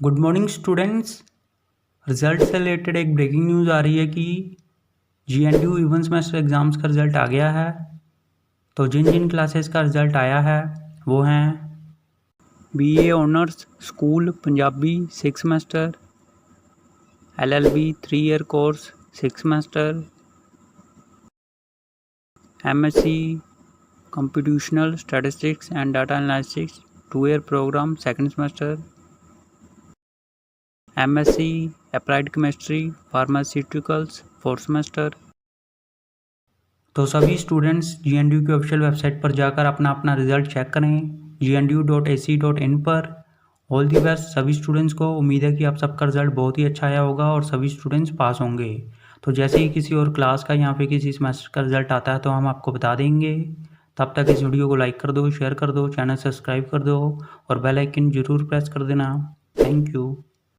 Good morning students. Result से related एक breaking news आ रही है कि GNDU इवन सेमेस्टर एग्ज़ाम्स का रिज़ल्ट आ गया है। तो जिन जिन क्लासेस का रिज़ल्ट आया है वो हैं BA honours school Punjabi 6 semester, LLB 3 year course 6 semester, MSc computational statistics and data analysis 2 year program 2nd semester, MSc applied chemistry pharmaceuticals 4th semester. तो सभी स्टूडेंट्स GNDU की ऑफिशियल वेबसाइट पर जाकर अपना अपना रिज़ल्ट चेक करें gnu.ac.in पर। All the best सभी स्टूडेंट्स को। उम्मीद है कि आप सबका रिज़ल्ट बहुत ही अच्छा आया होगा और सभी स्टूडेंट्स पास होंगे। तो जैसे ही किसी और क्लास का या फिर किसी सेमेस्टर का रिज़ल्ट आता है तो हम आपको बता देंगे। तब तक इस वीडियो को लाइक कर दो, शेयर कर दो, चैनल सब्सक्राइब कर दो और बेल आइकन ज़रूर प्रेस कर देना। Thank you.